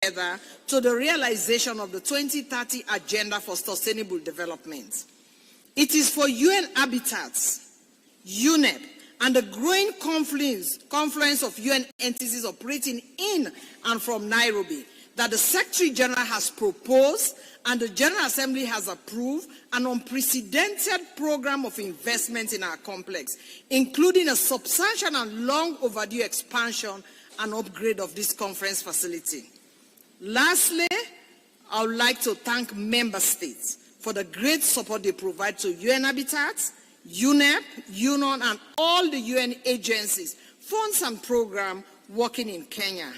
together to the realization of the 2030 Agenda for Sustainable Development. It is for UN Habitats, UNEP, and the growing confluence of UN entities operating in and from Nairobi that the Secretary General has proposed and the General Assembly has approved an unprecedented program of investment in our complex, including a substantial and long overdue expansion and upgrade of this conference facility. Lastly, I would like to thank member states for the great support they provide to UN Habitats, UNEP, UNON, and all the UN agencies, funds and programs working in Kenya.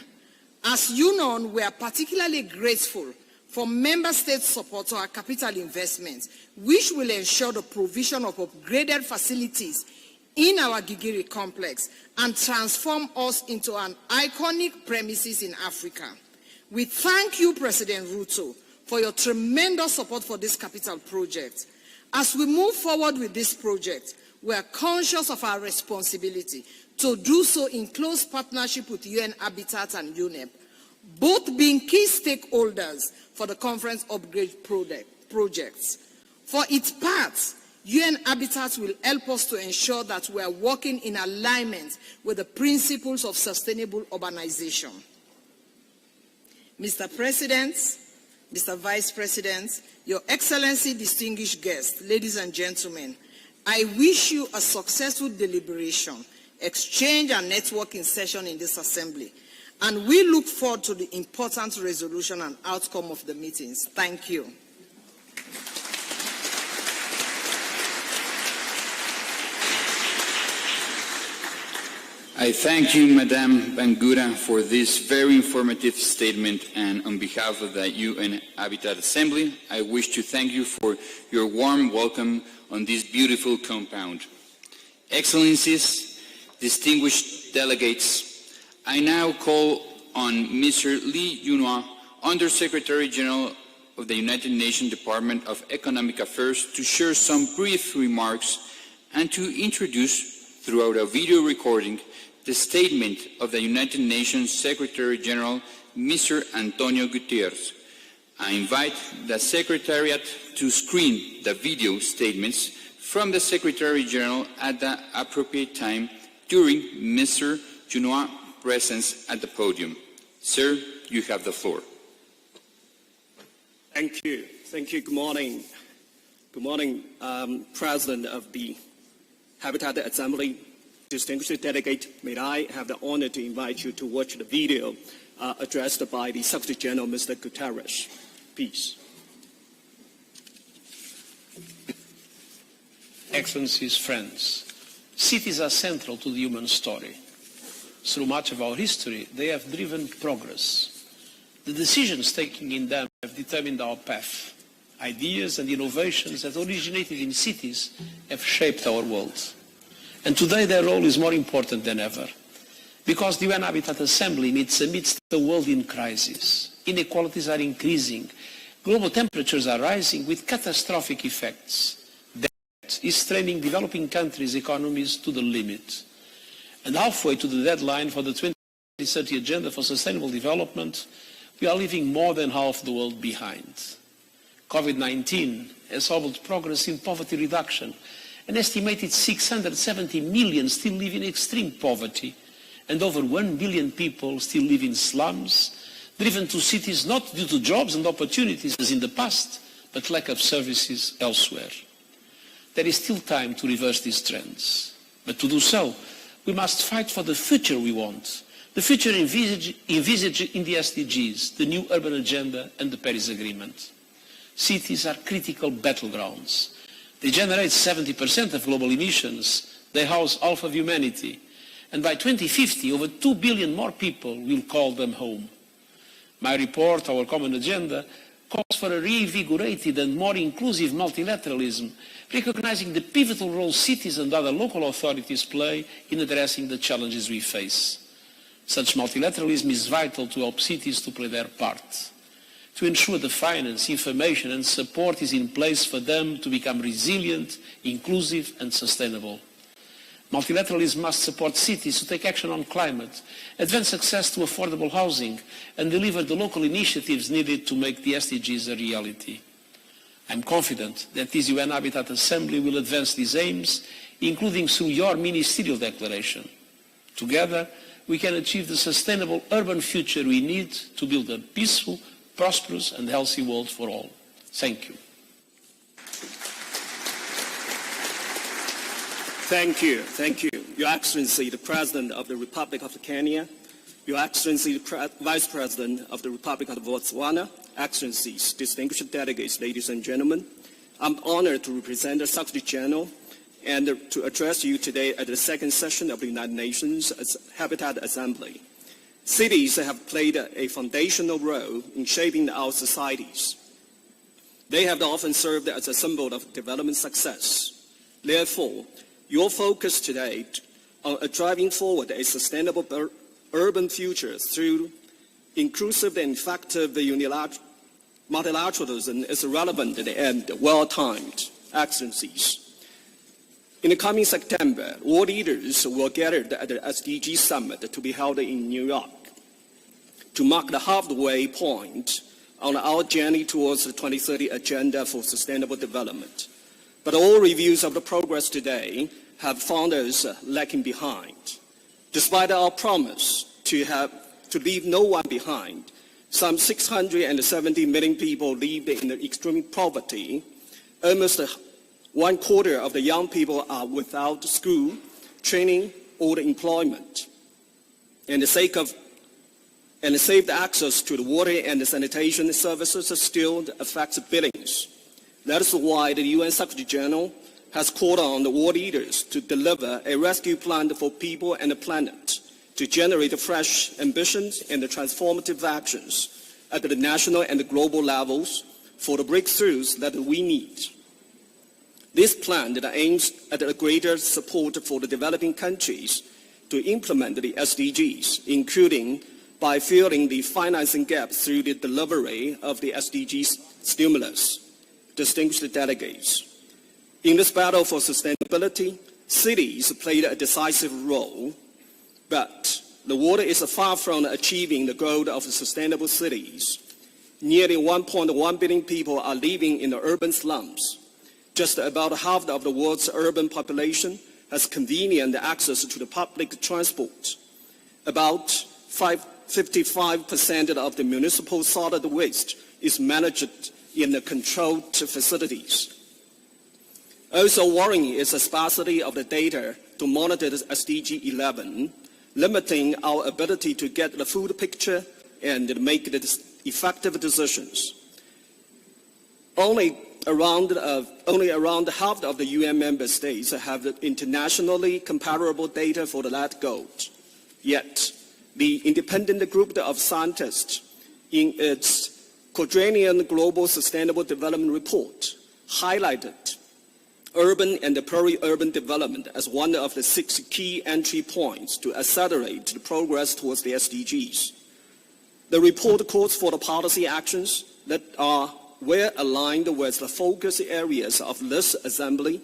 As UNON, we are particularly grateful for member states' support to our capital investments, which will ensure the provision of upgraded facilities in our Gigiri complex and transform us into an iconic premises in Africa. We thank you, President Ruto, for your tremendous support for this capital project. As we move forward with this project, we are conscious of our responsibility to do so in close partnership with UN Habitat and UNEP, both being key stakeholders for the conference upgrade projects. For its part, UN Habitat will help us to ensure that we are working in alignment with the principles of sustainable urbanization. Mr. President, Mr. Vice President, Your Excellency, distinguished guests, ladies and gentlemen, I wish you a successful deliberation, exchange and networking session in this assembly, and we look forward to the important resolution and outcome of the meetings. Thank you. I thank you, Madame Bangura, for this very informative statement, and on behalf of the UN Habitat Assembly, I wish to thank you for your warm welcome on this beautiful compound. Excellencies, distinguished delegates, I now call on Mr. Lee Yunhua, Under-Secretary General of the United Nations Department of Economic Affairs, to share some brief remarks and to introduce, throughout a video recording, the statement of the United Nations Secretary General, Mr. Antonio Guterres. I invite the Secretariat to screen the video statements from the Secretary General at the appropriate time during Mr. Yunhua's presence at the podium. Sir, you have the floor. Thank you. Thank you. Good morning. Good morning, President of the Habitat Assembly. Distinguished delegate, may I have the honor to invite you to watch the video addressed by the Secretary General, Mr. Guterres. Please. Excellencies, friends, cities are central to the human story. Through much of our history, they have driven progress. The decisions taken in them have determined our path. Ideas and innovations that originated in cities have shaped our world. And today their role is more important than ever, because the UN Habitat Assembly meets amidst a world in crisis. Inequalities are increasing, global temperatures are rising with catastrophic effects. Debt is straining developing countries' economies to the limit. And halfway to the deadline for the 2030 Agenda for Sustainable Development, we are leaving more than half the world behind. COVID-19 has hobbled progress in poverty reduction. An estimated 670 million still live in extreme poverty, and over 1 billion people still live in slums, driven to cities not due to jobs and opportunities as in the past, but lack of services elsewhere. There is still time to reverse these trends. But to do so, we must fight for the future we want, the future envisaged in the SDGs, the new urban agenda and the Paris Agreement. Cities are critical battlegrounds. They generate 70% of global emissions. They house half of humanity. And by 2050, over 2 billion more people will call them home. My report, Our Common Agenda, calls for a reinvigorated and more inclusive multilateralism, recognizing the pivotal role cities and other local authorities play in addressing the challenges we face. Such multilateralism is vital to help cities to play their part, to ensure the finance, information and support is in place for them to become resilient, inclusive and sustainable. Multilateralism must support cities to take action on climate, advance access to affordable housing, and deliver the local initiatives needed to make the SDGs a reality. I'm confident that this UN Habitat Assembly will advance these aims, including through your ministerial declaration. Together, we can achieve the sustainable urban future we need to build a peaceful, prosperous and healthy world for all. Thank you. Thank you. Thank you. Your Excellency, the President of the Republic of Kenya, Your Excellency, the Vice President of the Republic of Botswana, Excellencies, distinguished delegates, ladies and gentlemen, I'm honored to represent the Secretary General and to address you today at the second session of the United Nations Habitat Assembly. Cities have played a foundational role in shaping our societies. They have often served as a symbol of development success. Therefore, your focus today on driving forward a sustainable urban future through inclusive and effective multilateralism is relevant and well-timed, Excellencies. In the coming September, world leaders will gather at the SDG Summit to be held in New York to mark the halfway point on our journey towards the 2030 Agenda for Sustainable Development. But all reviews of the progress today have found us lacking behind. Despite our promise to leave no one behind, some 670 million people live in extreme poverty. Almost 1/4 of the young people are without school, training, or employment. And the safe access to the water and the sanitation services still affects billions. That is why the UN Secretary General has called on the world leaders to deliver a rescue plan for people and the planet, to generate fresh ambitions and the transformative actions at the national and the global levels for the breakthroughs that we need. This plan that aims at a greater support for the developing countries to implement the SDGs, including by filling the financing gap through the delivery of the SDGs stimulus. Distinguished delegates, in this battle for sustainability, cities played a decisive role, but the world is far from achieving the goal of sustainable cities. Nearly 1.1 billion people are living in the urban slums. Just about half of the world's urban population has convenient access to the public transport. About 55% of the municipal solid waste is managed in the controlled facilities. Also worrying is the sparsity of the data to monitor the SDG 11, limiting our ability to get the full picture and make the effective decisions. Only around half of the UN member states have internationally comparable data for that goal. Yet, the independent group of scientists in its quadrennial Global Sustainable Development Report highlighted urban and peri-urban development as one of the 6 key entry points to accelerate the progress towards the SDGs. The report calls for the policy actions that are well aligned with the focus areas of this assembly.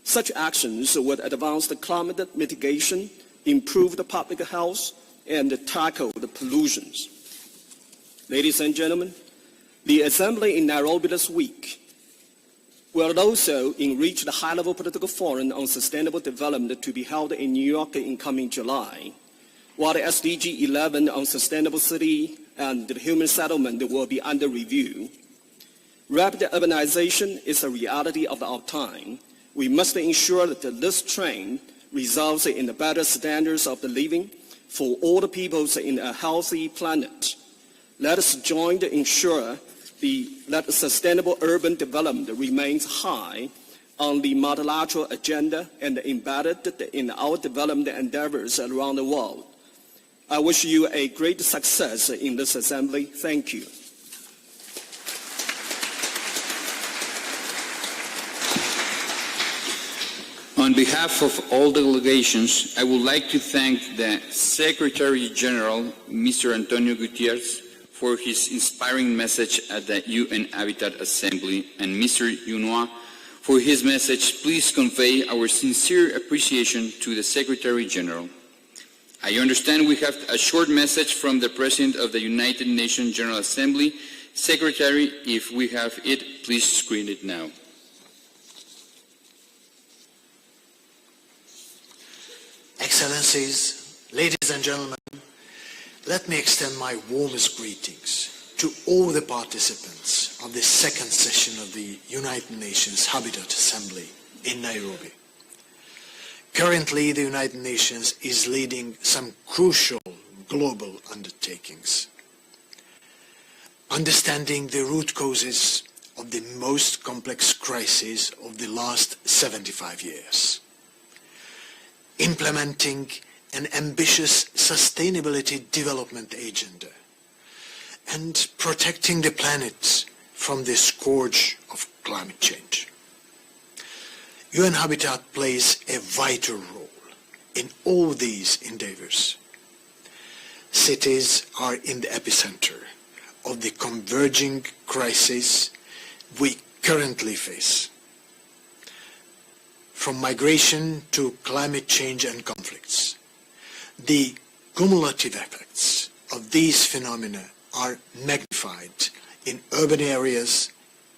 Such actions would advance the climate mitigation, improve the public health, and tackle the pollutions. Ladies and gentlemen, the assembly in Nairobi this week will also enrich the high-level political forum on sustainable development to be held in New York in coming July, while the SDG 11 on sustainable city and the human settlement will be under review. Rapid urbanization is a reality of our time. We must ensure that this trend results in the better standards of the living for all the peoples in a healthy planet. Let us join to ensure that sustainable urban development remains high on the multilateral agenda and embedded in our development endeavors around the world. I wish you a great success in this assembly. Thank you. On behalf of all delegations, I would like to thank the Secretary General, Mr. Antonio Gutierrez, for his inspiring message at the UN Habitat Assembly, and Mr. Yunois for his message, please convey our sincere appreciation to the Secretary General. I understand we have a short message from the President of the United Nations General Assembly. Secretary, if we have it, please screen it now. Excellencies, ladies and gentlemen, let me extend my warmest greetings to all the participants of the second session of the United Nations Habitat Assembly in Nairobi. Currently, the United Nations is leading some crucial global undertakings. Understanding the root causes of the most complex crises of the last 75 years. Implementing an ambitious sustainability development agenda and protecting the planet from the scourge of climate change. UN Habitat plays a vital role in all these endeavors. Cities are in the epicenter of the converging crises we currently face. From migration to climate change and conflicts, the cumulative effects of these phenomena are magnified in urban areas,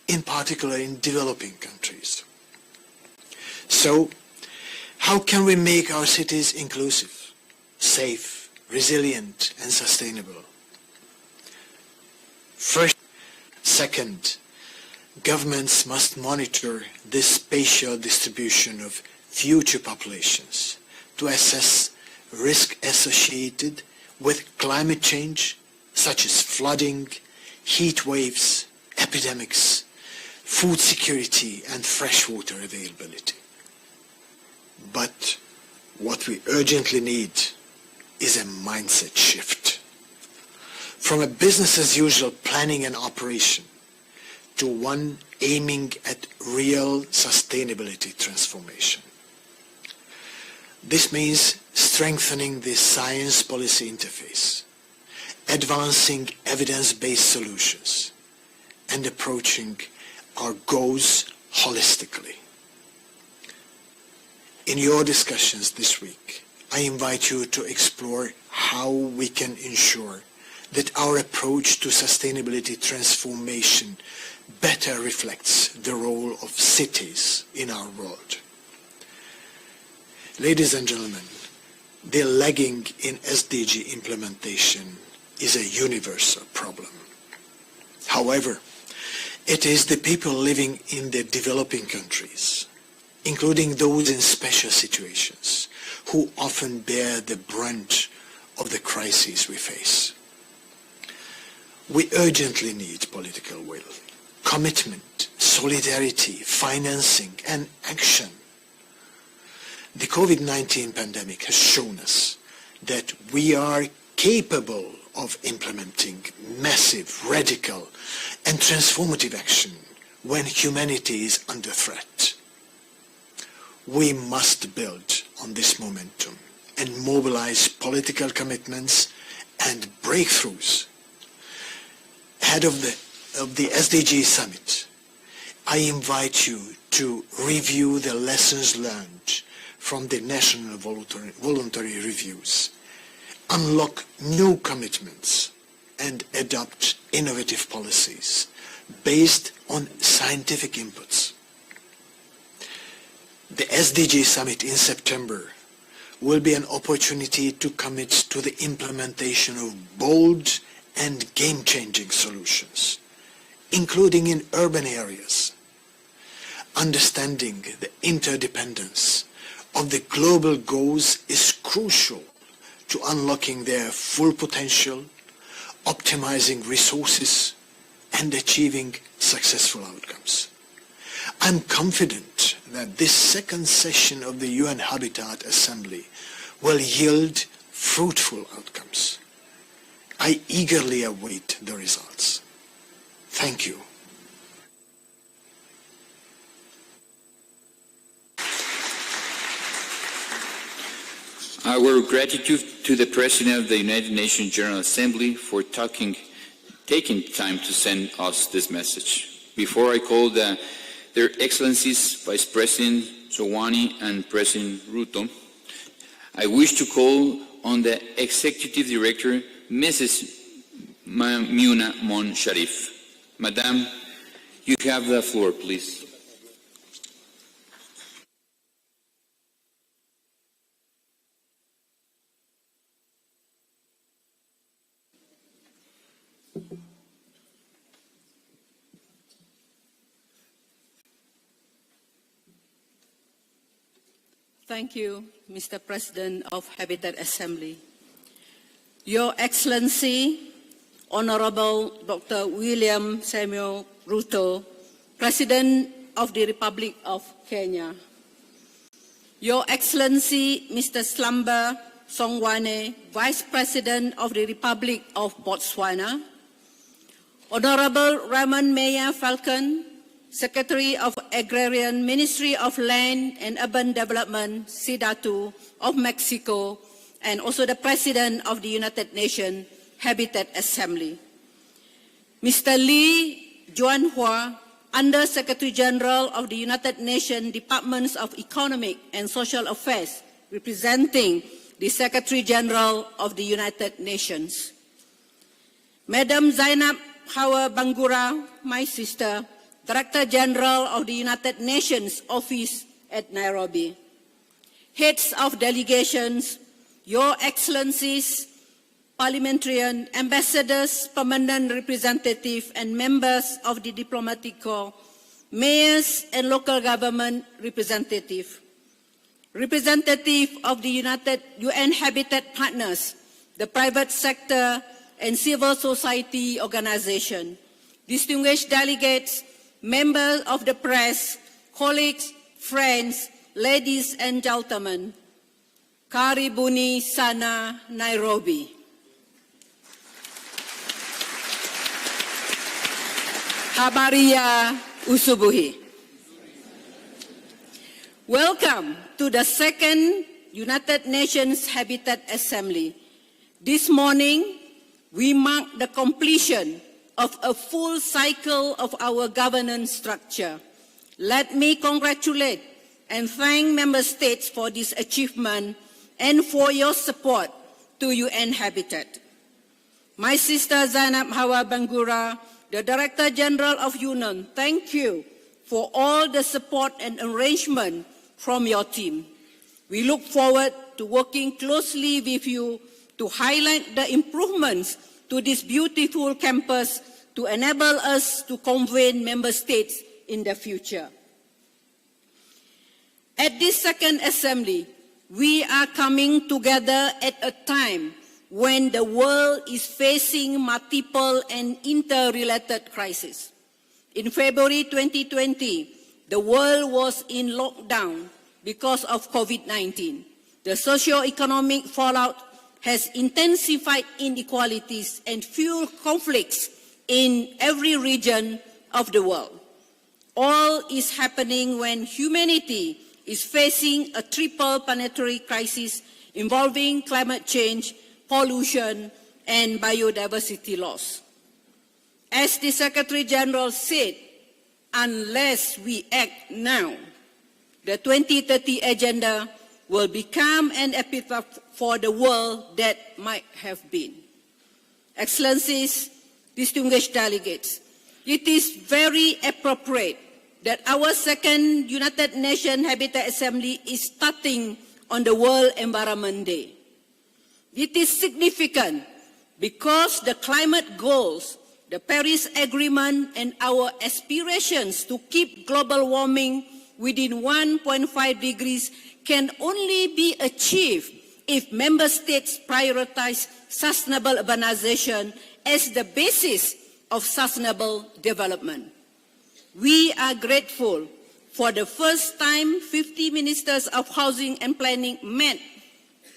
in particular in developing countries. So, how can we make our cities inclusive, safe, resilient, and sustainable? First, second, governments must monitor the spatial distribution of future populations to assess risk associated with climate change, such as flooding, heat waves, epidemics, food security, and freshwater availability. But what we urgently need is a mindset shift. From a business-as-usual planning and operation to one aiming at real sustainability transformation. This means strengthening the science policy interface, advancing evidence-based solutions, and approaching our goals holistically. In your discussions this week, I invite you to explore how we can ensure that our approach to sustainability transformation better reflects the role of cities in our world. Ladies and gentlemen, the lagging in SDG implementation is a universal problem. However, it is the people living in the developing countries, including those in special situations, who often bear the brunt of the crises we face. We urgently need political will, commitment, solidarity, financing, and action. The COVID-19 pandemic has shown us that we are capable of implementing massive, radical, and transformative action when humanity is under threat. We must build on this momentum and mobilize political commitments and breakthroughs. Ahead of the SDG Summit, I invite you to review the lessons learned from the national voluntary reviews, unlock new commitments, and adopt innovative policies based on scientific inputs. The SDG Summit in September will be an opportunity to commit to the implementation of bold and game-changing solutions, including in urban areas. Understanding the interdependence of the global goals is crucial to unlocking their full potential, optimizing resources, and achieving successful outcomes. I'm confident that this second session of the UN Habitat Assembly will yield fruitful outcomes. I eagerly await the results. Thank you. Our gratitude to the President of the United Nations General Assembly for taking time to send us this message. Before I call the Their Excellencies Vice President Sowani and President Ruto, I wish to call on the Executive Director, Mrs. Muna Mon Sharif. Madam, you have the floor, please. Thank you, Mr. President of Habitat Assembly. Your Excellency, Honorable Dr. William Samuel Ruto, President of the Republic of Kenya. Your Excellency, Mr. Slamba Songwane, Vice President of the Republic of Botswana. Honorable Ramon Meya Falcon, Secretary of Agrarian Ministry of Land and Urban Development, SIDATU, of Mexico, and also the President of the United Nations Habitat Assembly. Mr. Lee Juanhua, Under Secretary General of the United Nations Departments of Economic and Social Affairs, representing the Secretary General of the United Nations. Madam Zainab Hawa Bangura, my sister, Director General of the United Nations Office at Nairobi. Heads of delegations, Your Excellencies, parliamentarian, ambassadors, permanent representatives, and members of the diplomatic corps, mayors and local government representatives, representatives of the UN Habitat Partners, the private sector, and civil society organizations, distinguished delegates, members of the press, colleagues, friends, ladies and gentlemen, Karibuni sana Nairobi. Habari ya usubuhi. Welcome to the second United Nations Habitat Assembly. This morning, we mark the completion of a full cycle of our governance structure. Let me congratulate and thank Member States for this achievement and for your support to UN Habitat. My sister Zainab Hawa Bangura, the Director General of UNON, thank you for all the support and arrangement from your team. We look forward to working closely with you to highlight the improvements to this beautiful campus to enable us to convene member states in the future. At this second assembly, we are coming together at a time when the world is facing multiple and interrelated crises. In February 2020, the world was in lockdown because of COVID-19. The socio-economic fallout has intensified inequalities and fueled conflicts in every region of the world. All is happening when humanity is facing a triple planetary crisis involving climate change, pollution, and biodiversity loss. As the Secretary General said, unless we act now, the 2030 Agenda will become an epitaph for the world that might have been. Excellencies, distinguished delegates, it is very appropriate that our second United Nations Habitat Assembly is starting on the World Environment Day. It is significant because the climate goals, the Paris Agreement, and our aspirations to keep global warming within 1.5 degrees can only be achieved if member states prioritize sustainable urbanization as the basis of sustainable development. We are grateful for the first time 50 ministers of housing and planning met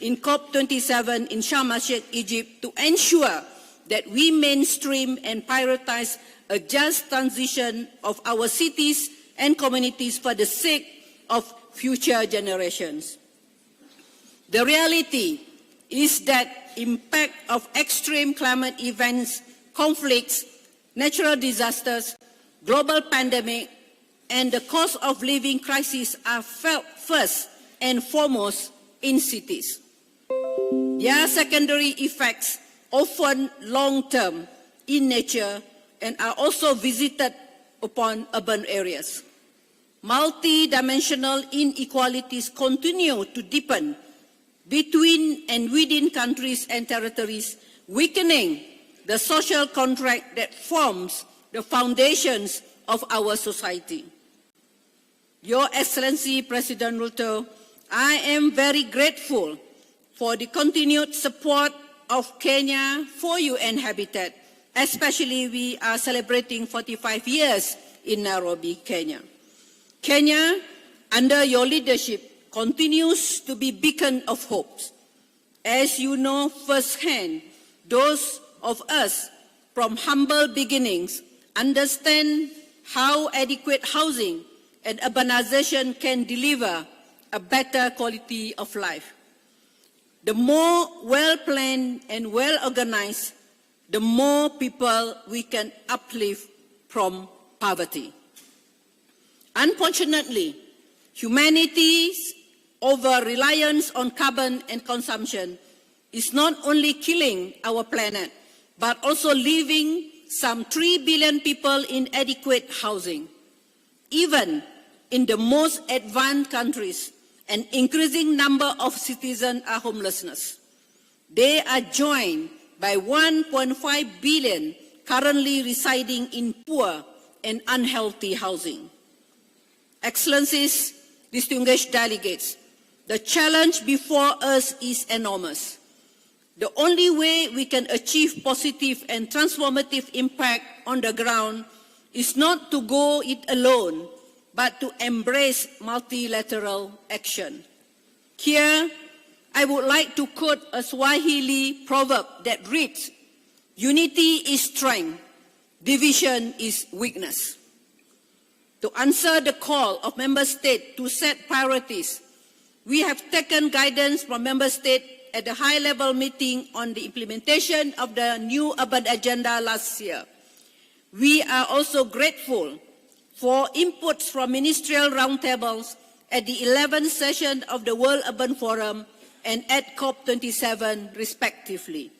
in COP27 in Sharm el-Sheikh, Egypt, to ensure that we mainstream and prioritize a just transition of our cities and communities for the sake of future generations. The reality is that impact of extreme climate events, conflicts, natural disasters, global pandemic, and the cost of living crisis are felt first and foremost in cities. Their secondary effects, often long-term in nature, and are also visited upon urban areas. Multi-dimensional inequalities continue to deepen between and within countries and territories, weakening the social contract that forms the foundations of our society. Your Excellency, President Ruto, I am very grateful for the continued support of Kenya for UN Habitat, especially we are celebrating 45 years in Nairobi, Kenya. Kenya, under your leadership, continues to be a beacon of hope. As you know firsthand, those of us from humble beginnings understand how adequate housing and urbanization can deliver a better quality of life. The more well-planned and well-organized, the more people we can uplift from poverty. Unfortunately, humanity's over-reliance on carbon and consumption is not only killing our planet, but also leaving some 3 billion people in inadequate housing. Even in the most advanced countries, an increasing number of citizens are homelessness. They are joined by 1.5 billion currently residing in poor and unhealthy housing. Excellencies, distinguished delegates, the challenge before us is enormous. The only way we can achieve positive and transformative impact on the ground is not to go it alone, but to embrace multilateral action. Here, I would like to quote a Swahili proverb that reads, "Unity is strength, division is weakness." To answer the call of Member States to set priorities, we have taken guidance from Member States at the high-level meeting on the implementation of the new urban agenda last year. We are also grateful for inputs from ministerial roundtables at the 11th session of the World Urban Forum and at COP27, respectively.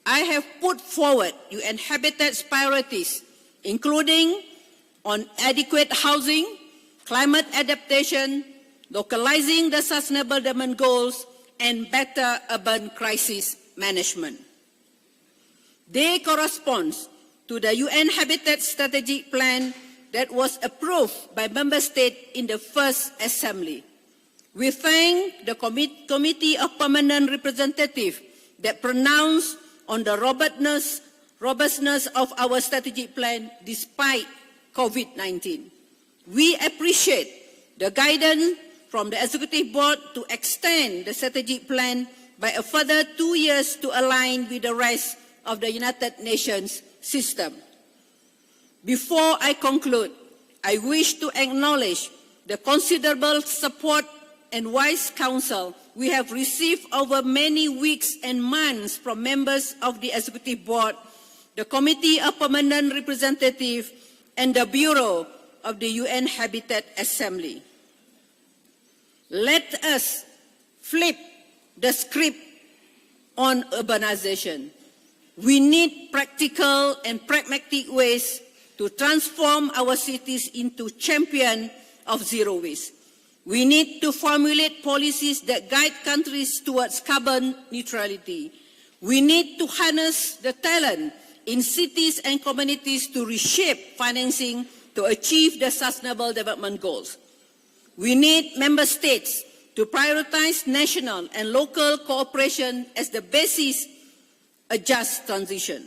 I have put forward UN Habitat's priorities, including on adequate housing, climate adaptation, localizing the Sustainable Development Goals, and better urban crisis management. They correspond to the UN Habitat Strategic Plan that was approved by Member States in the first Assembly. We thank the Committee of Permanent Representatives that pronounced on the robustness of our strategic plan despite COVID-19. We appreciate the guidance from the Executive Board to extend the strategic plan by a further 2 years to align with the rest of the United Nations system. Before I conclude, I wish to acknowledge the considerable support and wise counsel we have received over many weeks and months from members of the Executive Board, the Committee of Permanent Representatives, and the Bureau of the UN Habitat Assembly. Let us flip the script on urbanization. We need practical and pragmatic ways to transform our cities into champions of zero waste. We need to formulate policies that guide countries towards carbon neutrality. We need to harness the talent in cities and communities to reshape financing to achieve the Sustainable Development Goals. We need Member States to prioritize national and local cooperation as the basis of a just transition.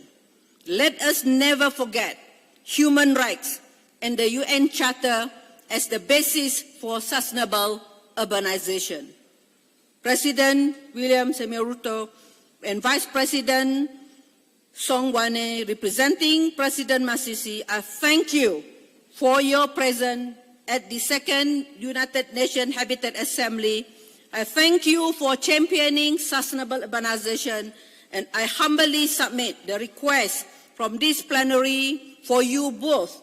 Let us never forget human rights and the UN Charter as the basis for sustainable urbanization. President William Samoei Ruto and Vice President Song Wane, representing President Masisi, I thank you for your presence at the second United Nations Habitat Assembly. I thank you for championing sustainable urbanization, and I humbly submit the request from this plenary for you both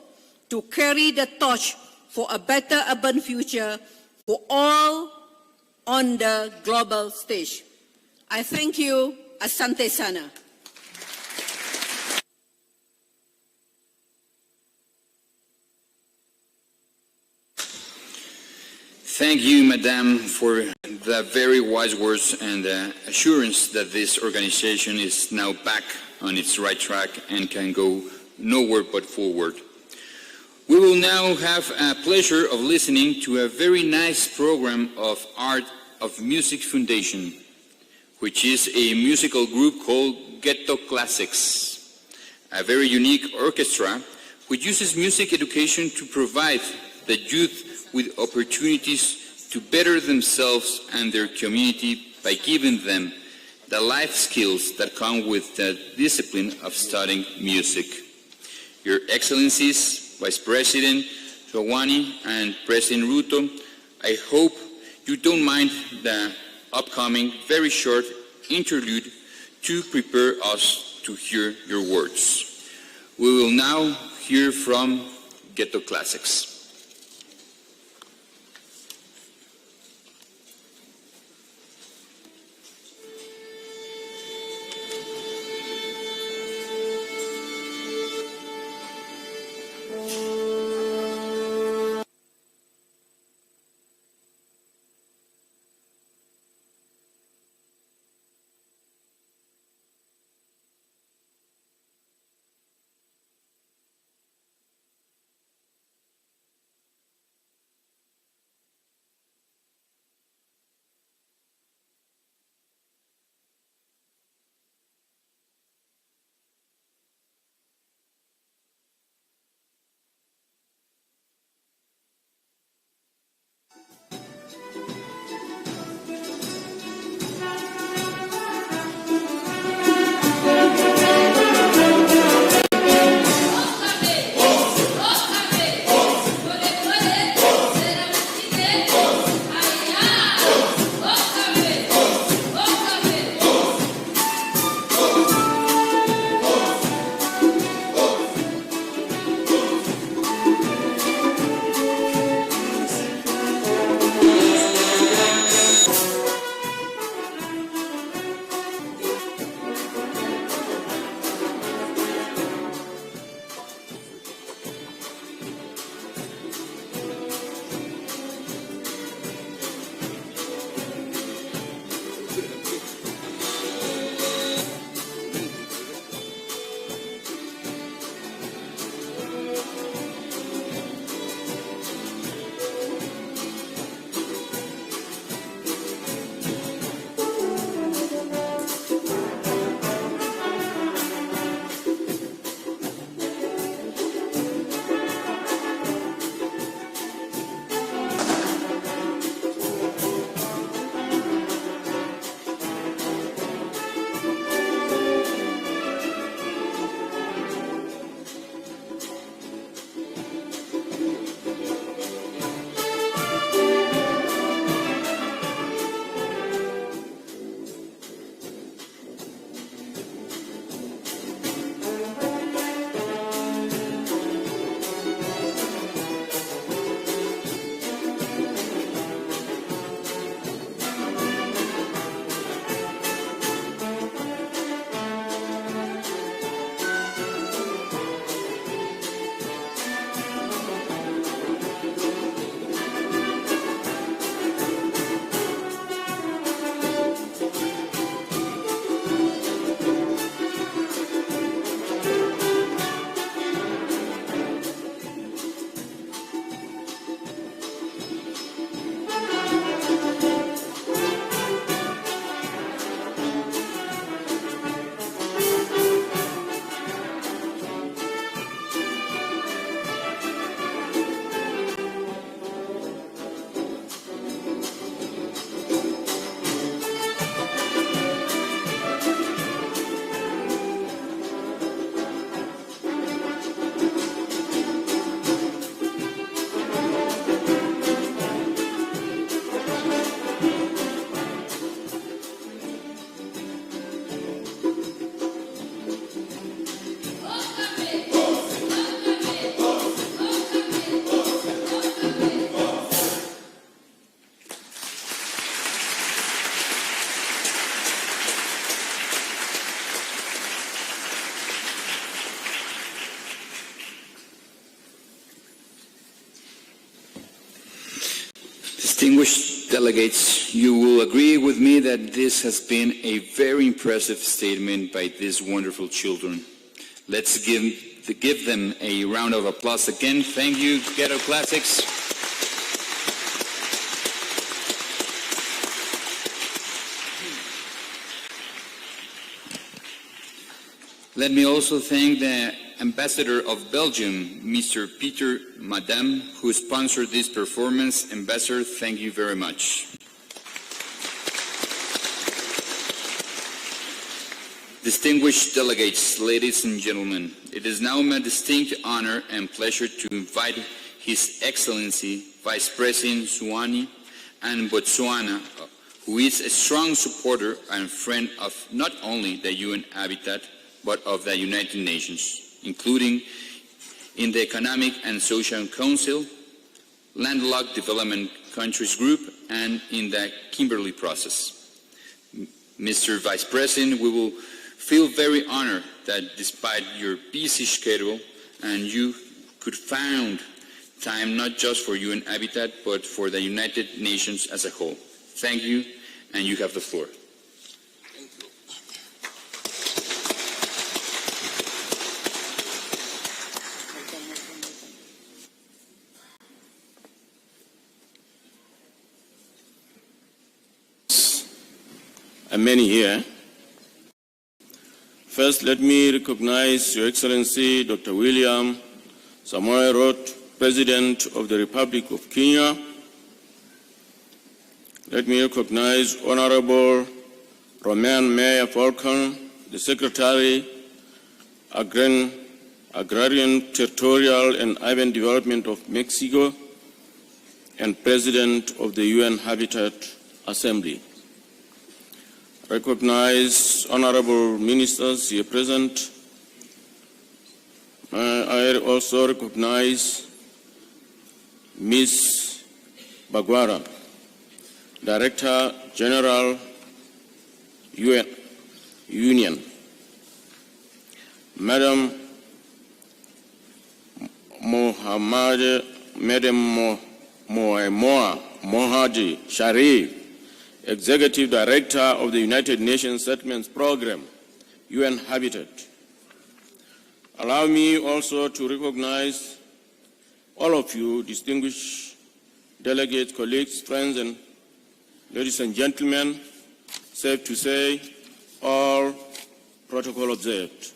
to carry the torch for a better urban future for all on the global stage. I thank you. Asante sana. Thank you, Madam, for the very wise words and the assurance that this organization is now back on its right track and can go nowhere but forward. We will now have a pleasure of listening to a very nice program of Art of Music Foundation, which is a musical group called Ghetto Classics, a very unique orchestra which uses music education to provide the youth with opportunities to better themselves and their community by giving them the life skills that come with the discipline of studying music. Your Excellencies, Vice President Shawani and President Ruto, I hope you don't mind the upcoming very short interlude to prepare us to hear your words. We will now hear from Ghetto Classics. Distinguished delegates, you will agree with me that this has been a very impressive statement by these wonderful children. Let's give them a round of applause again. Thank you, Ghetto Classics. Let me also thank the Ambassador of Belgium, Mr. Peter Madame, who sponsored this performance. Ambassador, thank you very much. Distinguished delegates, ladies and gentlemen, it is now my distinct honor and pleasure to invite His Excellency Vice President Zwane and Botswana, who is a strong supporter and friend of not only the UN Habitat, but of the United Nations, including in the Economic and Social Council, Landlocked Development Countries Group, and in the Kimberley process. Mr. Vice President, we will feel very honored that despite your busy schedule, and you could find time not just for UN Habitat, but for the United Nations as a whole. Thank you, and you have the floor. And many here. First, let me recognize Your Excellency Dr. William Samoei Ruto, President of the Republic of Kenya. Let me recognize Honorable Romain Mayor Falcon, the Secretary, Agrarian, Territorial and Urban Development of Mexico, and President of the UN Habitat Assembly. Recognize honorable ministers here present. I also recognize Ms. Bagwara, Director General Union. Madam Mohadi Sharif, Executive Director of the United Nations Settlements Program, UN Habitat. Allow me also to recognize all of you, distinguished delegates, colleagues, friends, and ladies and gentlemen, safe to say, all protocol observed.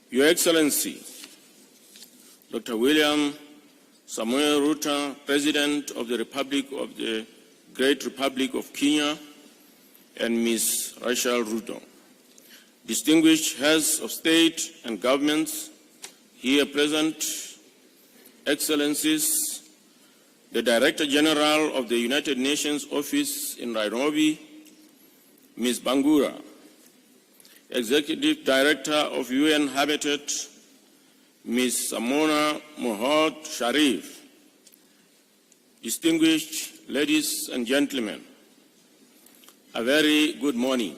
Your Excellency, Dr. William Samoei Ruto, President of the Great Republic of Kenya, and Ms. Rachel Ruto, distinguished heads of state and governments here present, Excellencies, the Director General of the United Nations Office in Nairobi, Ms. Bangura, Executive Director of UN Habitat, Ms. Samona Mohad Sharif, distinguished ladies and gentlemen, a very good morning.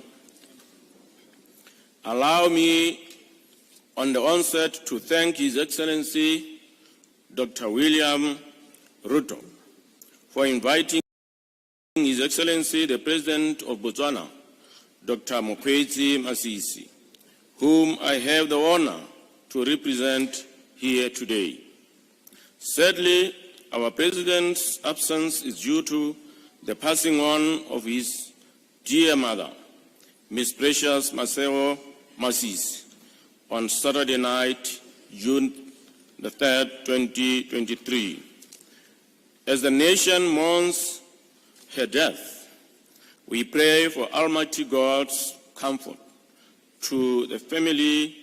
Allow me on the onset to thank His Excellency Dr. William Ruto for inviting His Excellency the President of Botswana, Dr. Mokgweetsi Masisi, whom I have the honor to represent here today. Sadly, our President's absence is due to the passing on of his dear mother, Ms. Precious Maseo Masisi, on Saturday night, June the 3rd, 2023. As the nation mourns her death, we pray for Almighty God's comfort to the family,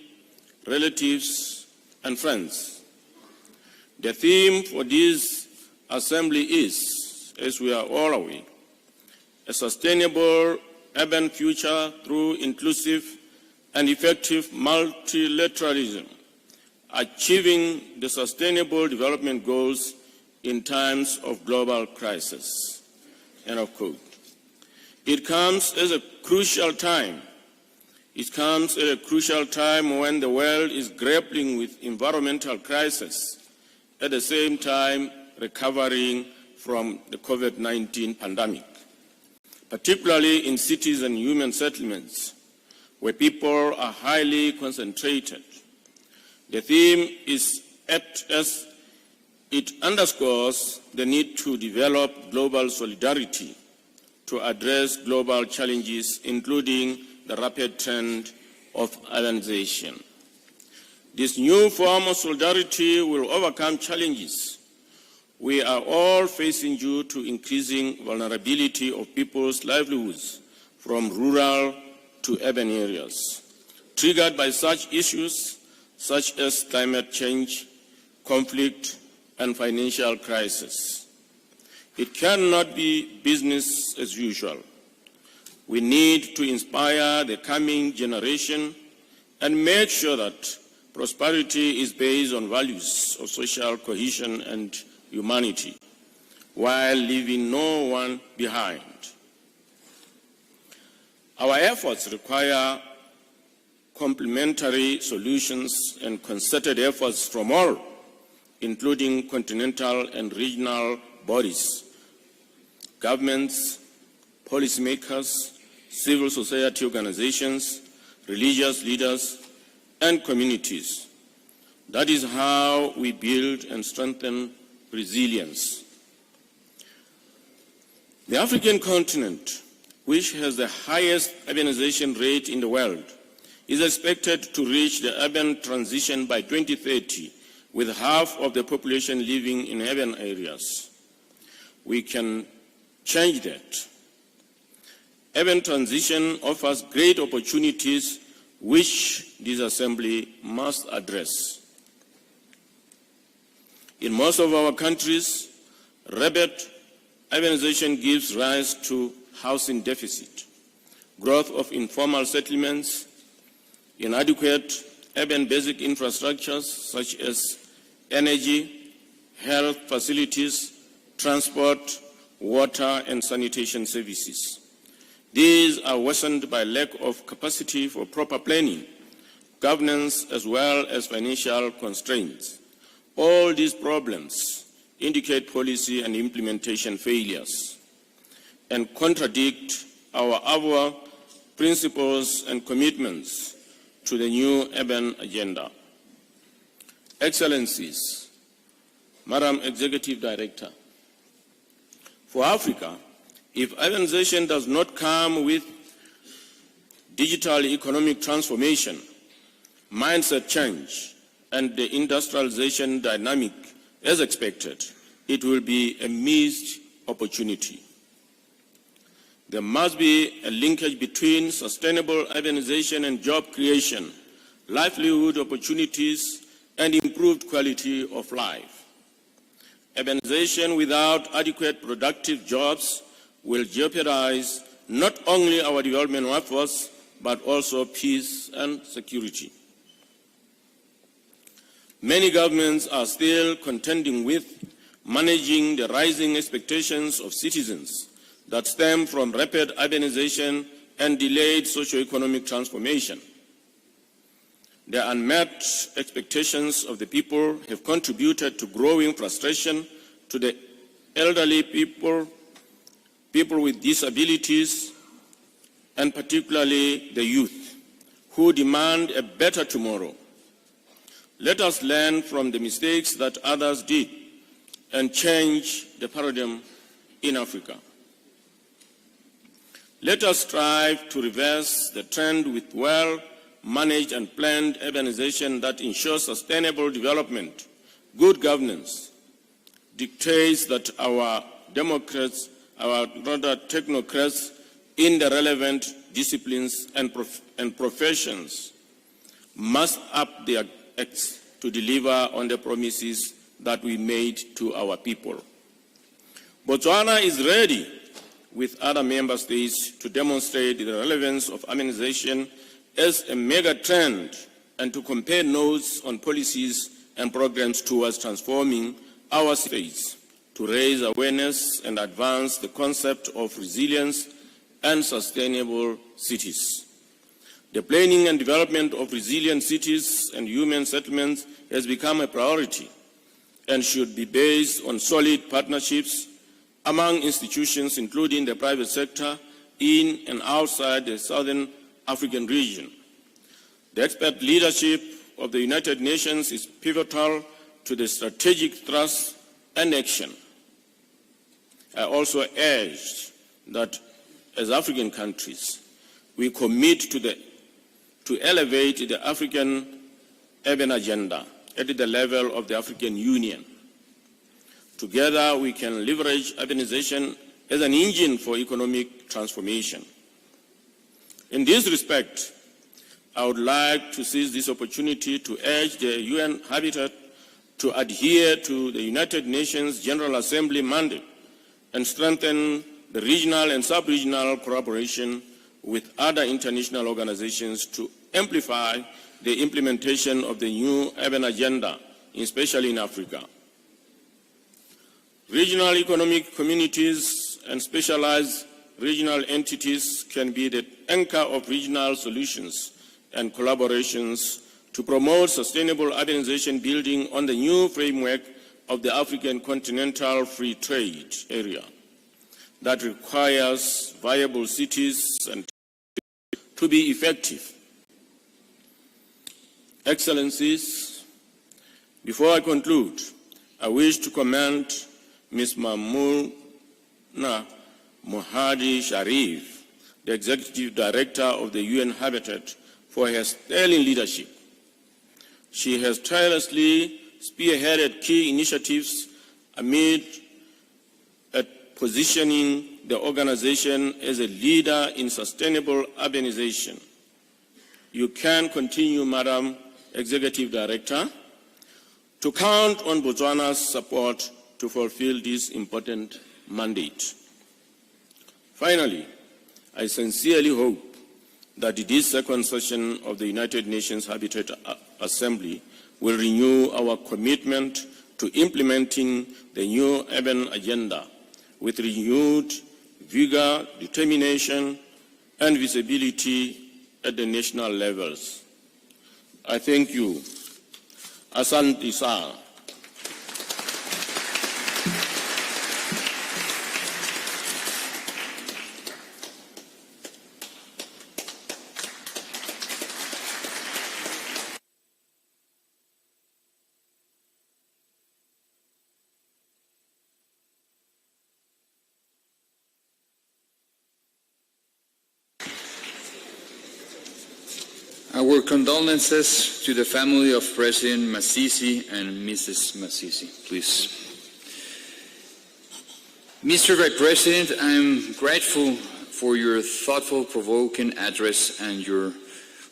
relatives, and friends. The theme for this assembly is, as we are all aware, a sustainable urban future through inclusive and effective multilateralism, achieving the sustainable development goals in times of global crisis. End of quote. It comes at a crucial time. It comes at a crucial time when the world is grappling with environmental crisis, at the same time recovering from the COVID-19 pandemic, particularly in cities and human settlements where people are highly concentrated. The theme is apt as it underscores the need to develop global solidarity to address global challenges, including the rapid trend of urbanization. This new form of solidarity will overcome challenges we are all facing due to increasing vulnerability of people's livelihoods from rural to urban areas, triggered by such issues such as climate change, conflict, and financial crisis. It cannot be business as usual. We need to inspire the coming generation and make sure that prosperity is based on values of social cohesion and humanity, while leaving no one behind. Our efforts require complementary solutions and concerted efforts from all, including continental and regional bodies, governments, policymakers, civil society organizations, religious leaders, and communities. That is how we build and strengthen resilience. The African continent, which has the highest urbanization rate in the world, is expected to reach the urban transition by 2030, with half of the population living in urban areas. We can change that. Urban transition offers great opportunities which this assembly must address. In most of our countries, rapid urbanization gives rise to housing deficit, growth of informal settlements, inadequate urban basic infrastructures such as energy, health facilities, transport, water, and sanitation services. These are worsened by lack of capacity for proper planning, governance, as well as financial constraints. All these problems indicate policy and implementation failures and contradict our principles and commitments to the new urban agenda. Excellencies, Madam Executive Director, for Africa, if urbanization does not come with digital economic transformation, mindset change, and the industrialization dynamic as expected, it will be a missed opportunity. There must be a linkage between sustainable urbanization and job creation, livelihood opportunities, and improved quality of life. Urbanization without adequate productive jobs will jeopardize not only our development efforts, but also peace and security. Many governments are still contending with managing the rising expectations of citizens that stem from rapid urbanization and delayed socio-economic transformation. The unmet expectations of the people have contributed to growing frustration to the elderly people with disabilities, and particularly the youth, who demand a better tomorrow. Let us learn from the mistakes that others did and change the paradigm in Africa. Let us strive to reverse the trend with well-managed and planned urbanization that ensures sustainable development. Good governance dictates that our technocrats in the relevant disciplines and professions must up their acts to deliver on the promises that we made to our people. Botswana is ready with other member states to demonstrate the relevance of urbanization as a mega trend and to compare notes on policies and programs towards transforming our states, to raise awareness and advance the concept of resilience and sustainable cities. The planning and development of resilient cities and human settlements has become a priority and should be based on solid partnerships among institutions, including the private sector, in and outside the Southern African region. The expert leadership of the United Nations is pivotal to the strategic thrust and action. I also urged that as African countries, we commit to elevate the African urban agenda at the level of the African Union. Together, we can leverage urbanization as an engine for economic transformation. In this respect, I would like to seize this opportunity to urge the UN Habitat to adhere to the United Nations General Assembly mandate and strengthen the regional and sub-regional collaboration with other international organizations to amplify the implementation of the new urban agenda, especially in Africa. Regional economic communities and specialized regional entities can be the anchor of regional solutions and collaborations to promote sustainable urbanization building on the new framework of the African Continental Free Trade Area that requires viable cities and to be effective. Excellencies, before I conclude, I wish to commend Ms. Mamouna Mohadi Sharif, the Executive Director of the UN Habitat, for her sterling leadership. She has tirelessly spearheaded key initiatives amid positioning the organization as a leader in sustainable urbanization. You can continue, Madam Executive Director, to count on Botswana's support to fulfill this important mandate. Finally, I sincerely hope that this second session of the United Nations Habitat Assembly will renew our commitment to implementing the new urban agenda with renewed vigor, determination, and visibility at the national levels. I thank you. Asante sana. Our condolences to the family of President Masisi and Mrs. Masisi, please. Mr. Vice President, I'm grateful for your thoughtful, provoking address and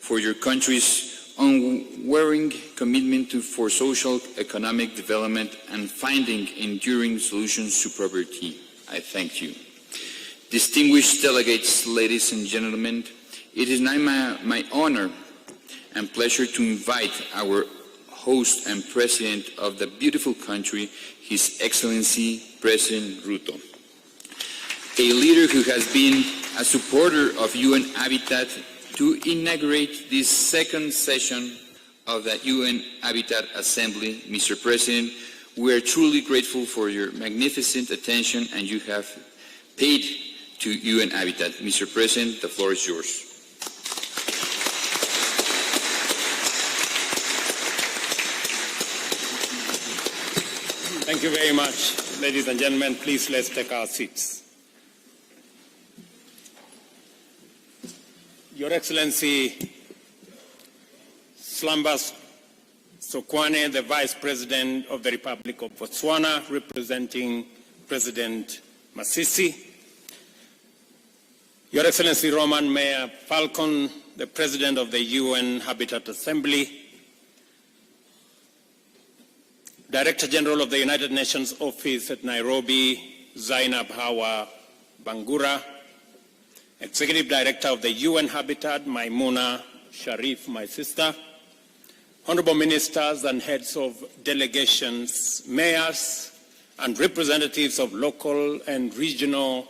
for your country's unwavering commitment for social, economic development and finding enduring solutions to poverty. I thank you. Distinguished delegates, ladies and gentlemen, it is now my honor and pleasure to invite our host and president of the beautiful country, His Excellency President Ruto, a leader who has been a supporter of UN Habitat, to inaugurate this second session of the UN Habitat Assembly. Mr. President, we are truly grateful for your magnificent attention and you have paid to UN Habitat. Mr. President, the floor is yours. Thank you very much. Ladies and gentlemen, please let's take our seats. Your Excellency Slambas Sokwane, the Vice President of the Republic of Botswana, representing President Masisi. Your Excellency Roman Mayor Falcon, the President of the UN Habitat Assembly. Director General of the United Nations Office at Nairobi, Zainab Hawa Bangura. Executive Director of the UN Habitat, Maimouna Sharif, my sister. Honorable Ministers and Heads of Delegations, Mayors and representatives of local and regional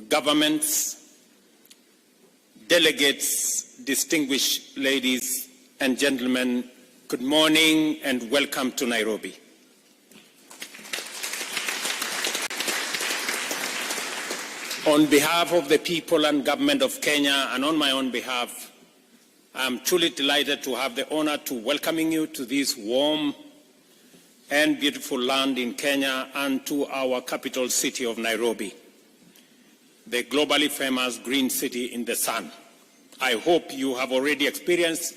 governments, delegates, distinguished ladies and gentlemen, good morning and welcome to Nairobi. On behalf of the people and government of Kenya and on my own behalf, I'm truly delighted to have the honor to welcoming you to this warm and beautiful land in Kenya and to our capital city of Nairobi, the globally famous green city in the sun. I hope you have already experienced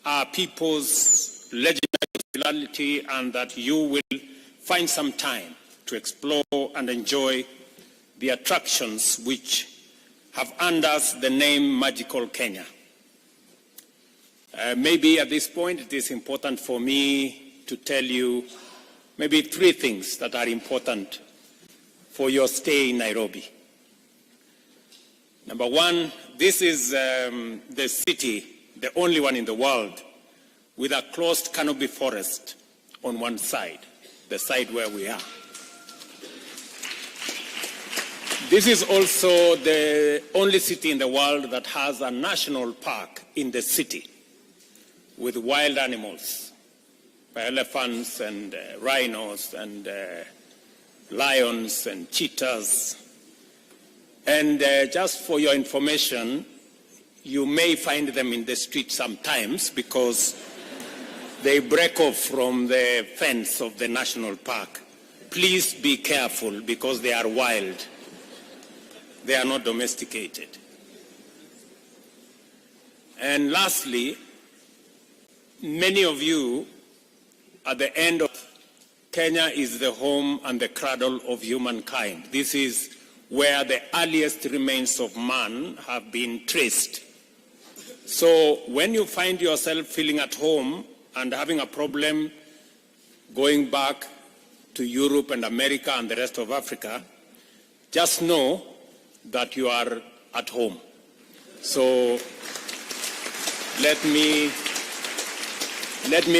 our people's legendary hospitality and that you will find some time to explore and enjoy the attractions which have earned us the name Magical Kenya. Maybe at this point it is important for me to tell you maybe 3 things that are important for your stay in Nairobi. Number 1, this is the city, the only one in the world, with a closed canopy forest on one side, the side where we are. This is also the only city in the world that has a national park in the city with wild animals, elephants and rhinos and lions and cheetahs. And just for your information, you may find them in the street sometimes because they break off from the fence of the national park. Please be careful because they are wild. They are not domesticated. And lastly, many of you, at the end of Kenya is the home and the cradle of humankind. This is where the earliest remains of man have been traced. So when you find yourself feeling at home and having a problem going back to Europe and America and the rest of Africa, just know that you are at home. So let me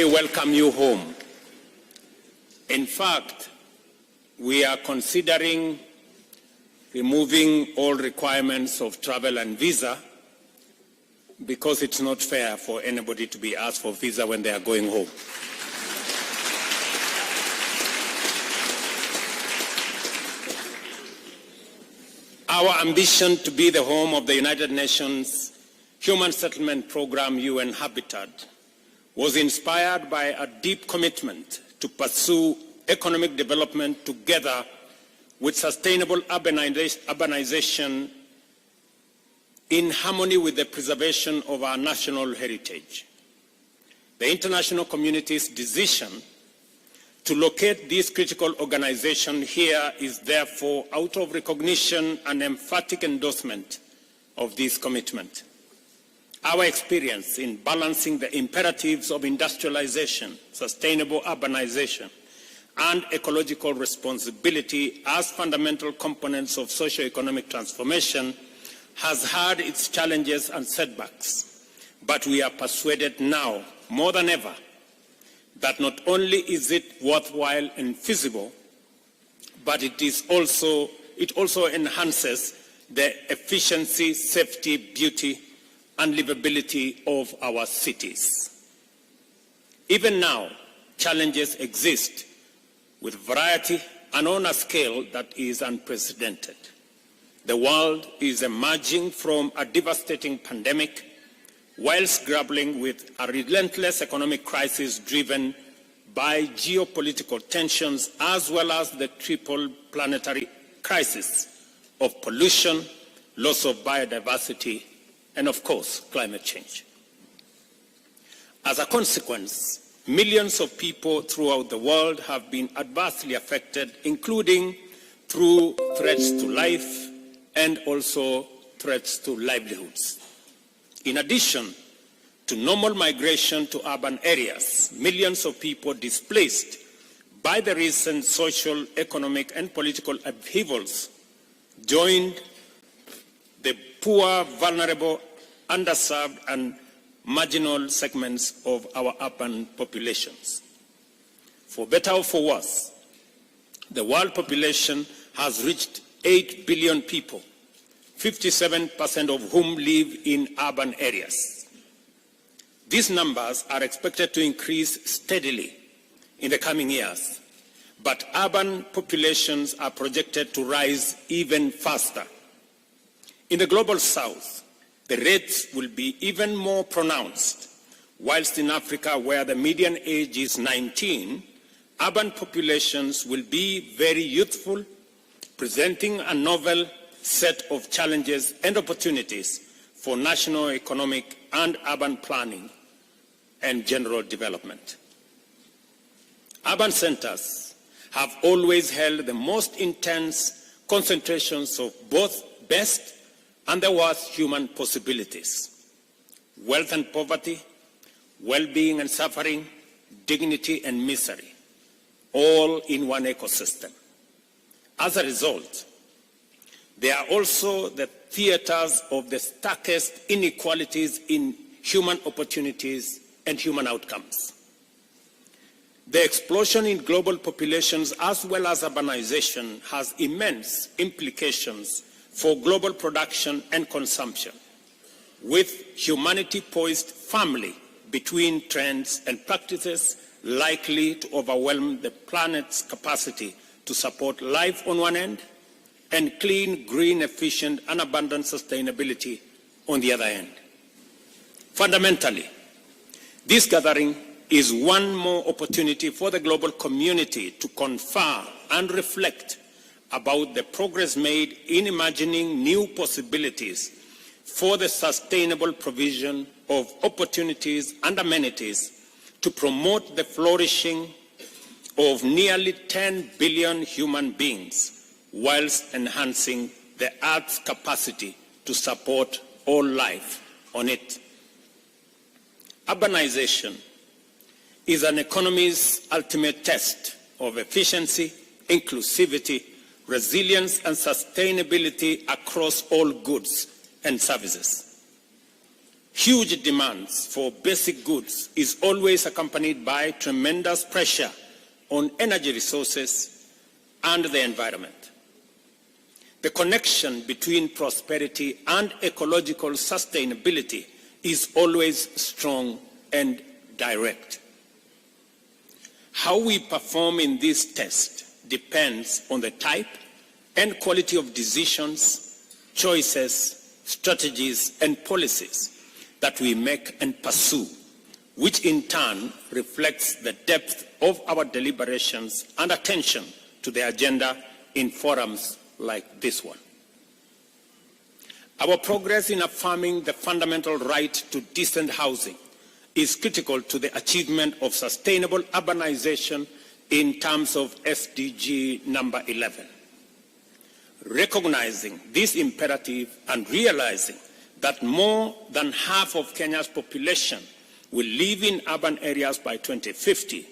welcome you home. In fact, we are considering removing all requirements of travel and visa because it's not fair for anybody to be asked for visa when they are going home. Our ambition to be the home of the United Nations Human Settlement Program, UN Habitat, was inspired by a deep commitment to pursue economic development together with sustainable urbanization in harmony with the preservation of our national heritage. The international community's decision to locate this critical organization here is therefore out of recognition and emphatic endorsement of this commitment. Our experience in balancing the imperatives of industrialization, sustainable urbanization, and ecological responsibility as fundamental components of socio-economic transformation has had its challenges and setbacks. But we are persuaded now, more than ever, that not only is it worthwhile and feasible, but it also enhances the efficiency, safety, beauty, and livability of our cities. Even now, challenges exist with variety and on a scale that is unprecedented. The world is emerging from a devastating pandemic whilst grappling with a relentless economic crisis driven by geopolitical tensions as well as the triple planetary crisis of pollution, loss of biodiversity, and of course, climate change. As a consequence, millions of people throughout the world have been adversely affected, including through threats to life and also threats to livelihoods. In addition to normal migration to urban areas, millions of people displaced by the recent social, economic, and political upheavals joined the poor, vulnerable, underserved, and marginal segments of our urban populations. For better or for worse, the world population has reached 8 billion people, 57% of whom live in urban areas. These numbers are expected to increase steadily in the coming years, but urban populations are projected to rise even faster In the global south, the rates will be even more pronounced, whilst in Africa, where the median age is 19, urban populations will be very youthful, presenting a novel set of challenges and opportunities for national economic and urban planning and general development. Urban centers have always held the most intense concentrations of both best and the worst human possibilities: wealth and poverty, well-being and suffering, dignity and misery, all in one ecosystem. As a result, they are also the theaters of the starkest inequalities in human opportunities and human outcomes. The explosion in global populations as well as urbanization has immense implications for global production and consumption, with humanity poised firmly between trends and practices likely to overwhelm the planet's capacity to support life on one end and clean, green, efficient, and abundant sustainability on the other end. Fundamentally, this gathering is one more opportunity for the global community to confer and reflect about the progress made in imagining new possibilities for the sustainable provision of opportunities and amenities to promote the flourishing of nearly 10 billion human beings, whilst enhancing the Earth's capacity to support all life on it. Urbanization is an economy's ultimate test of efficiency, inclusivity, resilience, and sustainability across all goods and services. Huge demands for basic goods is always accompanied by tremendous pressure on energy resources and the environment. The connection between prosperity and ecological sustainability is always strong and direct. How we perform in this test depends on the type and quality of decisions, choices, strategies, and policies that we make and pursue, which in turn reflects the depth of our deliberations and attention to the agenda in forums like this one. Our progress in affirming the fundamental right to decent housing is critical to the achievement of sustainable urbanization in terms of SDG number 11. Recognizing this imperative and realizing that more than half of Kenya's population will live in urban areas by 2050,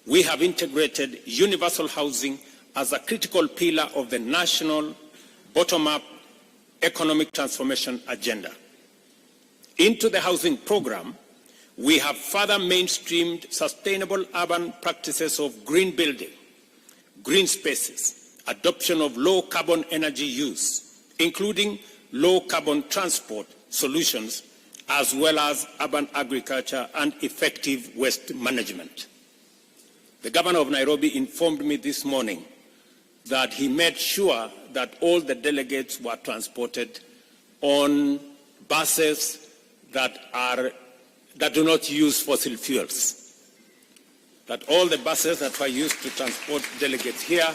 we have integrated universal housing as a critical pillar of the national bottom-up economic transformation agenda. Into the housing program, we have further mainstreamed sustainable urban practices of green building, green spaces, adoption of low-carbon energy use, including low-carbon transport solutions, as well as urban agriculture and effective waste management. The governor of Nairobi informed me this morning that he made sure that all the delegates were transported on buses that do not use fossil fuels. That all the buses that were used to transport delegates here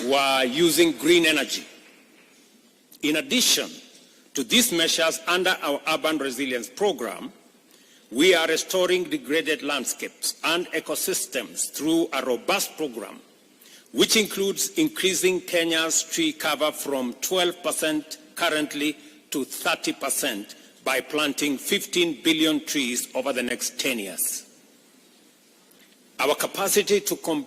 were using green energy. In addition to these measures under our urban resilience program, we are restoring degraded landscapes and ecosystems through a robust program, which includes increasing Kenya's tree cover from 12% currently to 30% by planting 15 billion trees over the next 10 years. Our capacity to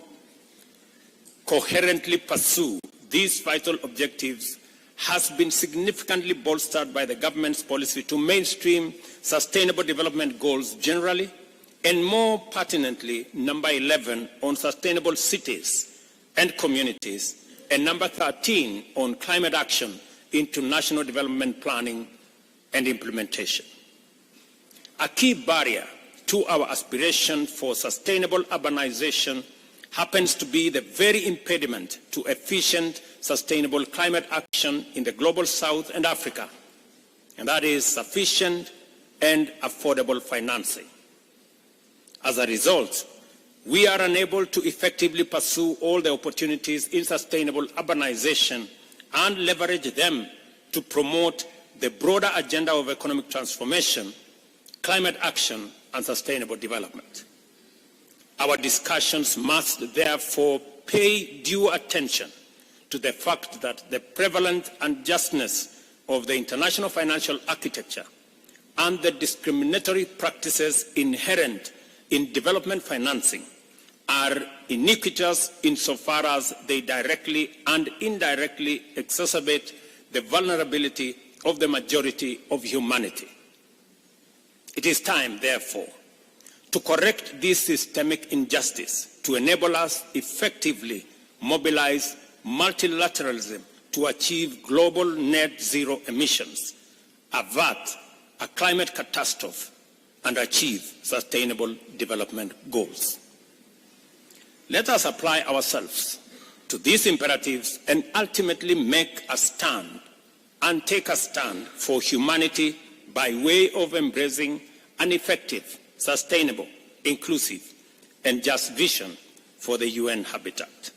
coherently pursue these vital objectives has been significantly bolstered by the government's policy to mainstream sustainable development goals generally, and more pertinently, number 11 on sustainable cities and communities, and number 13 on climate action into national development planning and implementation. A key barrier to our aspiration for sustainable urbanization happens to be the very impediment to efficient, sustainable climate action in the global South and Africa, and that is sufficient and affordable financing. As a result, we are unable to effectively pursue all the opportunities in sustainable urbanization and leverage them to promote the broader agenda of economic transformation, climate action, and sustainable development. Our discussions must therefore pay due attention to the fact that the prevalent unjustness of the international financial architecture and the discriminatory practices inherent in development financing are iniquitous insofar as they directly and indirectly exacerbate the vulnerability of the majority of humanity. It is time, therefore, to correct this systemic injustice to enable us effectively mobilize multilateralism to achieve global net zero emissions, avert a climate catastrophe, and achieve sustainable development goals. Let us apply ourselves to these imperatives and ultimately make a stand and take a stand for humanity by way of embracing an effective, sustainable, inclusive, and just vision for the UN habitat.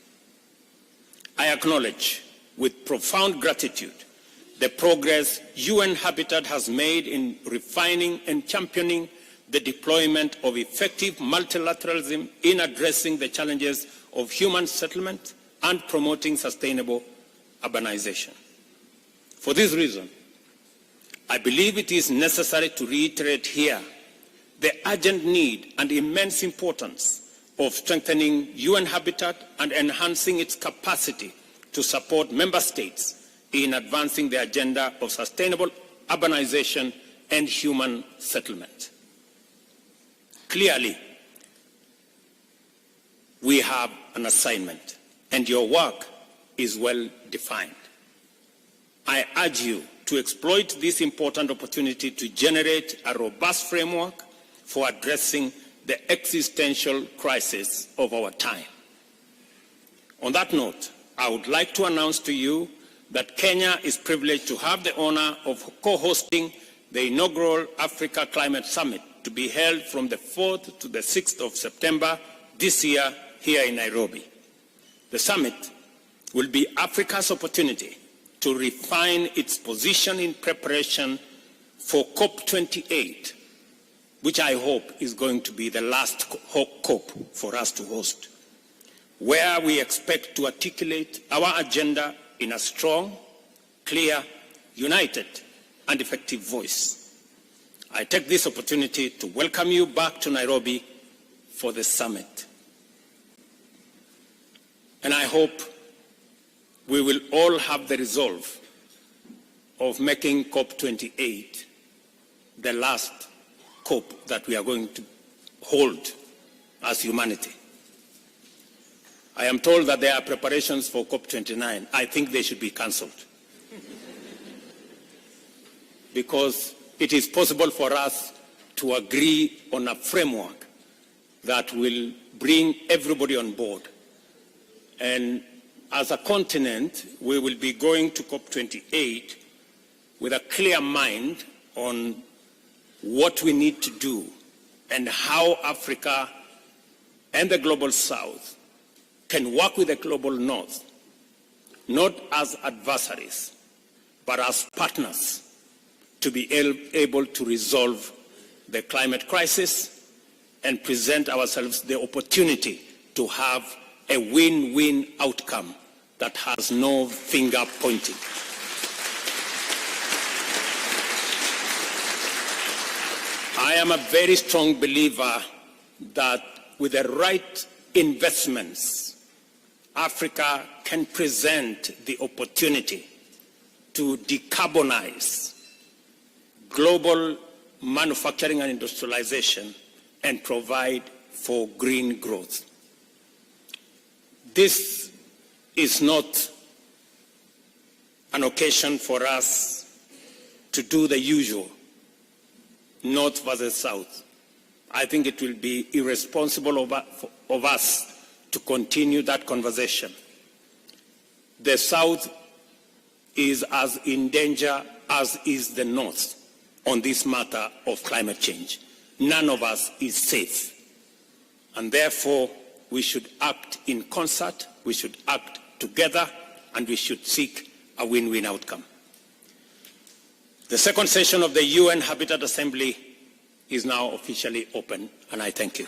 I acknowledge with profound gratitude the progress UN Habitat has made in refining and championing the deployment of effective multilateralism in addressing the challenges of human settlement and promoting sustainable urbanization. For this reason, I believe it is necessary to reiterate here the urgent need and immense importance of strengthening UN Habitat and enhancing its capacity to support member states in advancing the agenda of sustainable urbanization and human settlement. Clearly, we have an assignment, and your work is well defined. I urge you to exploit this important opportunity to generate a robust framework for addressing the existential crisis of our time. On that note, I would like to announce to you that Kenya is privileged to have the honor of co-hosting the inaugural Africa Climate Summit to be held from the 4th to the 6th of September this year here in Nairobi. The summit will be Africa's opportunity to refine its position in preparation for COP28, which I hope is going to be the last COP for us to host, where we expect to articulate our agenda in a strong, clear, united, and effective voice. I take this opportunity to welcome you back to Nairobi for the summit. And I hope we will all have the resolve of making COP28 the last COP that we are going to hold as humanity. I am told that there are preparations for COP29. I think they should be cancelled. Because it is possible for us to agree on a framework that will bring everybody on board. And as a continent, we will be going to COP28 with a clear mind on what we need to do and how Africa and the global South can work with the global North, not as adversaries, but as partners to be able to resolve the climate crisis and present ourselves the opportunity to have a win-win outcome that has no finger pointing. I am a very strong believer that with the right investments, Africa can present the opportunity to decarbonize global manufacturing and industrialization and provide for green growth. This is not an occasion for us to do the usual, North versus South. I think it will be irresponsible of us to continue that conversation. The South is as in danger as is the North on this matter of climate change. None of us is safe. And therefore, we should act in concert, we should act together, and we should seek a win-win outcome. The second session of the UN Habitat Assembly is now officially open, and I thank you.